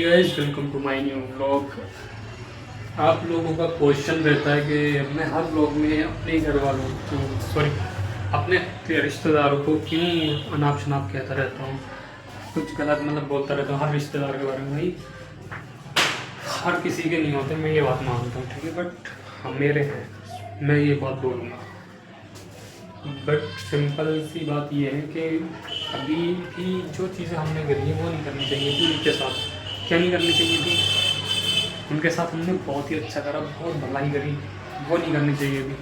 Guys, welcome to my new vlog. आप लोगों का क्वेश्चन रहता है कि मैं हर व्लॉग में अपने घर वालों को अपने रिश्तेदारों को क्यों अनाप शनाप कहता रहता हूँ, कुछ गलत बोलता रहता हूँ हर रिश्तेदार के बारे में। भाई हर किसी के नहीं होते, मैं ये बात मानता हूँ, ठीक है, बट हम मेरे हैं, मैं ये बात बोलूँगा। बट सिंपल सी बात ये है कि अभी भी जो चीज़ें हमने करी है वो नहीं करनी चाहिए थी उनके साथ। क्या नहीं करनी चाहिए थी? उनके साथ हमने बहुत ही अच्छा करा, बहुत भलाई करी, वो नहीं करनी चाहिए थी।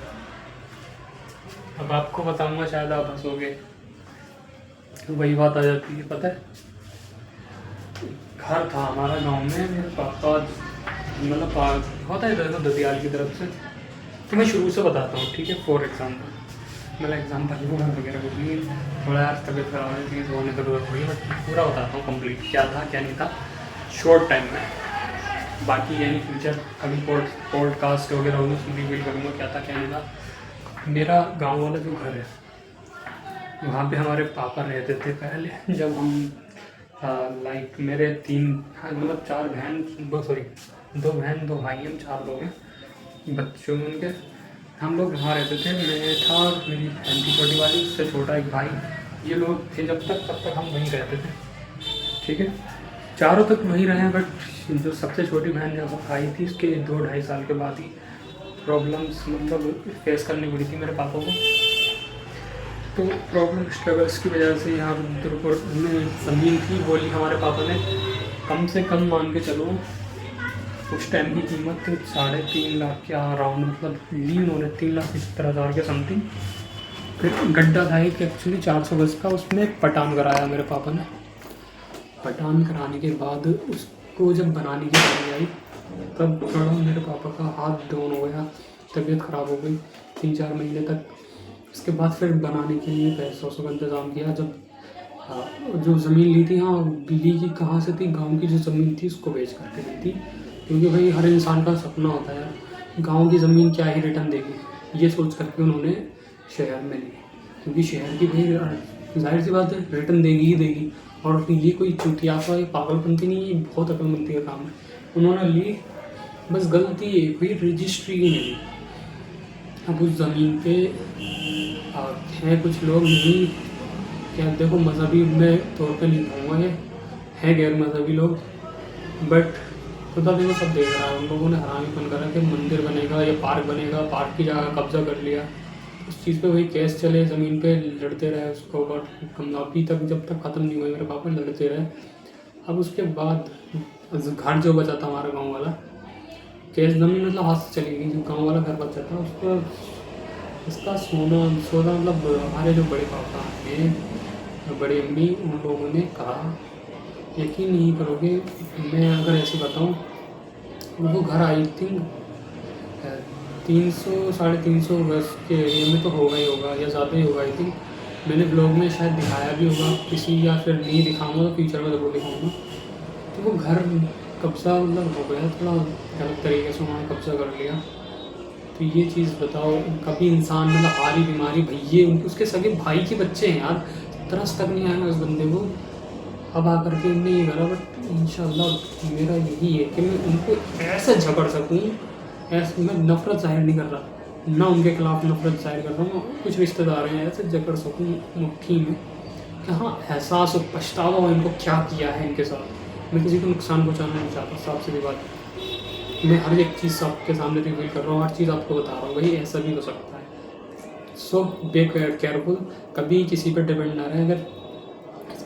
अब आपको बताऊंगा, शायद आप हंसोगे, वही बात आ जाती है। पता है, घर था हमारा गांव में, मेरे पापा होता है इधर ददियाल की तरफ से, तो मैं शुरू से बताता हूँ, ठीक है। फॉर एग्जाम्पल एग्जाम्पल वगैरह कुछ नहीं, थोड़ा यार तबियत खराब है, चीज़ होने की जरूरत हुई, बट पूरा बताता हूँ कंप्लीट, क्या था क्या नहीं था, शॉर्ट टाइम में। बाकी यानी फ्यूचर कभी पॉडकास्ट वगैरह होगी उसमें रिवील करूँगा क्या था क्या नहीं था। मेरा गांव वाला जो घर है वहाँ पे हमारे पापा रहते थे पहले, जब हम लाइक मेरे चार बहन, दो बहन दो भाई, हम 4 लोग हैं बच्चों में उनके। हम लोग वहाँ रहते थे, मैं था और मेरी बहन थी छोटी वाली, उससे छोटा एक भाई, ये लोग थे तब तक हम वहीं रहते थे, ठीक है। चारों तक वहीं रहे हैं, बट जो सबसे छोटी बहन जब आई थी उसके 2-2.5 साल के बाद ही प्रॉब्लम्स फेस करनी पड़ी थी मेरे पापा को। तो प्रॉब्लम स्ट्रगल्स की वजह से यहाँ रुद्रपुर में ज़मीन थी, बोली हमारे पापा ने, कम से कम मान के चलो उस टाइम की कीमत 3.5 लाख के अराउंड ली उन्होंने, 3,70,000 के समथिंग। फिर गड्ढा था एक एक्चुअली 400 गज का, उसमें पटान कराया मेरे पापा ने। पटान कराने के बाद उसको जब बनाने की बारी आई तब थोड़ा मेरे पापा का हाथ डाउन हो गया, तबीयत ख़राब हो गई 3-4 महीने तक। उसके बाद फिर बनाने के लिए पैसों का इंतज़ाम किया। जब जो ज़मीन ली थी, हाँ ली की कहाँ से थी, गांव की जो ज़मीन थी उसको बेच करके ली थी, क्योंकि भाई हर इंसान का सपना होता है यार गांव की ज़मीन क्या ही रिटर्न देगी, ये सोच करके उन्होंने शहर में ली, क्योंकि शहर की भाई जाहिर सी बात है रिटर्न देगी ही देगी। और ये कोई चुतियापा या पागलपंती नहीं, ये बहुत अकलमंदी का काम है। उन्होंने ली, बस गलती एक हुई, रजिस्ट्री ही नहीं ली। अब उस ज़मीन पे हैं कुछ लोग, नहीं क्या देखो मजहबी में तौर पे नहीं कहूँगा, ये हैं गैर मजहबी लोग, बट खुदा देखो सब देख रहा है। उन लोगों ने हरामीपन करा कि मंदिर बनेगा या पार्क बनेगा, पार्क की जगह कब्जा कर लिया, उस चीज़ पे वही केस चले, ज़मीन पे लड़ते रहे उसको, बट अभी तक जब तक ख़त्म नहीं हुआ मेरे पापा लड़ते रहे। अब उसके बाद घर जो बचा था हमारा गाँव वाला, केस ज़मीन हाथ से चली गई, जो गाँव वाला घर बचा था उसको, इसका सोना हमारे जो बड़े पापा हैं, बड़ी अम्मी, उन लोगों ने कहा, यकीन नहीं करोगे मैं अगर ऐसे बताऊं, वो घर आई थिंक 300-350 गज के एरिया में तो होगा ही होगा, या ज़्यादा ही होगा आई थिंक। मैंने ब्लॉग में शायद दिखाया भी होगा किसी, या फिर नहीं दिखाऊंगा तो फ्यूचर में ज़रूर दिखाऊंगा। तो वो घर कब्जा हो गया, थोड़ा गलत तरीके से उन्होंने कब्जा कर लिया। तो ये चीज़ बताओ, कभी इंसान हारी बीमारी, भैये उनके उसके सगे भाई के बच्चे हैं यार, तरस तक नहीं आएगा उस बंदे को। अब आकर के इनने ये करा, बट इंशाल्लाह मेरा यही है कि मैं उनको ऐसे झगड़ सकूँ, ऐसे मैं नफ़रत जाहिर नहीं कर रहा ना, उनके खिलाफ नफ़रत जाहिर कर रहा हूँ, कुछ रिश्तेदार हैं ऐसे झगड़ सकूँ मुट्ठी में कि हाँ एहसास हो, पछतावा हो इनको क्या किया है इनके साथ। मैं किसी को नुकसान पहुँचाना नहीं चाहता, साफ सीधी बात। मैं हर एक चीज़ आपके सामने रिवील कर रहा हूँ, हर चीज़ आपको बता रहा हूँ, भाई ऐसा भी हो सकता है। सो बी केयरफुल, कभी किसी पर डिपेंड ना रहे। अगर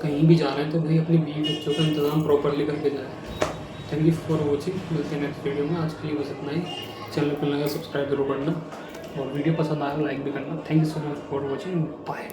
कहीं भी जा रहे हैं तो भाई अपनी बीवी बच्चों का इंतज़ाम प्रॉपरली करके जाए। थैंक यू फॉर वॉचिंग, मिलते हैं नेक्स्ट वीडियो में। आज के लिए बस इतना ही। चैनल पर लगा सब्सक्राइब जरूर करना, और वीडियो पसंद आया लाइक भी करना। Thank you so much for watching, bye.